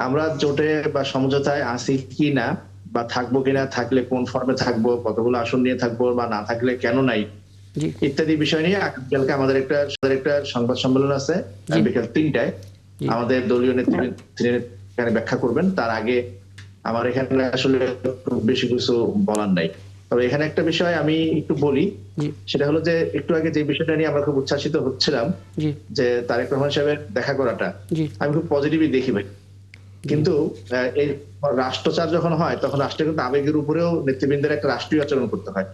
আমরা জোটে বা সমঝোতায় আছি কি না বা থাকবো কিনা, থাকলে কোন ফর্মে থাকবো, কতগুলো আসন নিয়ে থাকবো বা না থাকলে কেন নাই, ইত্যাদি বিষয় নিয়ে আগামীকালকে আমাদের একটা সংবাদ সম্মেলন আছে বিকেল ৩টায়। আমাদের দলীয় নেতৃবৃন্দ এখানে ব্যাখ্যা করবেন। তার আগে আমার এখানে আসলে বেশি কিছু বলার নাই। তবে এখানে একটা বিষয় আমি একটু বলি, সেটা হলো যে একটু আগে যে বিষয়টা নিয়ে আমরা খুব উচ্ছ্বাসিত হচ্ছিলাম যে তারেক রহমান সাহেবের দেখা করাটা, আমি খুব পজিটিভলি দেখি ভাই। কিন্তু এই রাষ্ট্রচার যখন হয় তখন রাষ্ট্রের কিন্তু আবেগের উপরেও নেতৃবৃন্দের একটা রাষ্ট্রীয় আচরণ করতে হয়।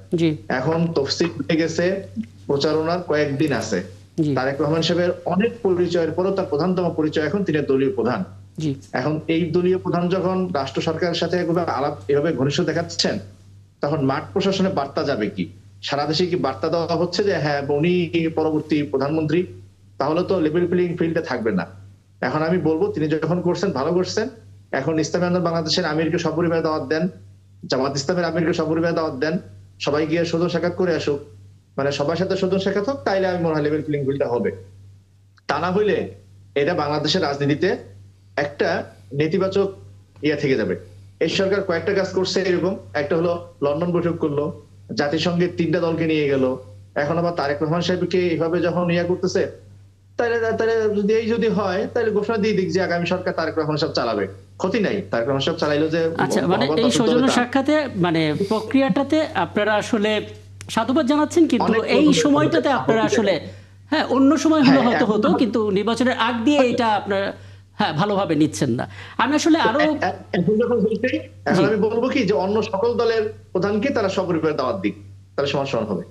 এখন তফসিল হয়ে গেছে, প্রচারণার কয়েকদিন আছে। তারেক রহমান সাহেবের অনেক পরিচয়ের পরও তার প্রধানতম পরিচয় এখন তিনি দলীয় প্রধান। এখন এই দলীয় প্রধান যখন রাষ্ট্র সরকারের সাথে এভাবে ঘনিষ্ঠ দেখাচ্ছেন, তখন মাঠ প্রশাসনে বার্তা যাবে কি? সারা দেশে কি বার্তা দেওয়া হচ্ছে যে হ্যাঁ উনি পরবর্তী প্রধানমন্ত্রী? তাহলে তো লেভেল প্লেইং ফিল্ডে থাকবে না। এখন আমি বলবো তিনি যখন করছেন ভালো করছেন। এখন ইসলামী আন্দোলন বাংলাদেশের আমিরকে সপরিবারে দাওয়াত দেন, জামাত ইসলামের আমিরকে সপরিবারে দাওয়াত দেন, সবাই গিয়ে সদর সাক্ষাৎ করে আসুক, মানে সবার সাথে সদর সাক্ষাৎ হোক, তাইলে আমি মনে হয় লেভেল প্লেইং ফিল্ডটা হবে। তা না হইলে এটা বাংলাদেশের রাজনীতিতে একটা নেতিবাচক থেকে যাবে। এই সরকার কয়েকটা কাজ করছে এরকম, একটা হলো লন্ডন বৈঠক করলো, জাতিসংঘের 3টা দলকে নিয়ে গেল, এখন আবার তারেক রহমান সাহেবকে এইভাবে যখন করতেছে, যদি হয় তাহলে ঘোষণা দিয়ে দিক যে আগামী সরকার তারেক রহমান সাহেব চালাবে, ক্ষতি নাই। তারেক রহমান সাহেব চালাইলো যে। আচ্ছা, মানে এই সৌজন্য সাক্ষাতে মানে প্রক্রিয়াটাতে আপনারা আসলে সাধুবাদ জানাচ্ছেন, কিন্তু এই সময়টাতে আপনারা আসলে হ্যাঁ অন্য সময় হলে হয়তো হতো, কিন্তু নির্বাচনের আগ দিয়ে এটা আপনারা হ্যাঁ ভালোভাবে নিচ্ছেন না। আমি আসলে আরো এখন আমি বলবো কি যে অন্য সকল দলের প্রধানকে তারা সপরিবারে দাওয়াত দিক, তাহলে সমান সমান হবে।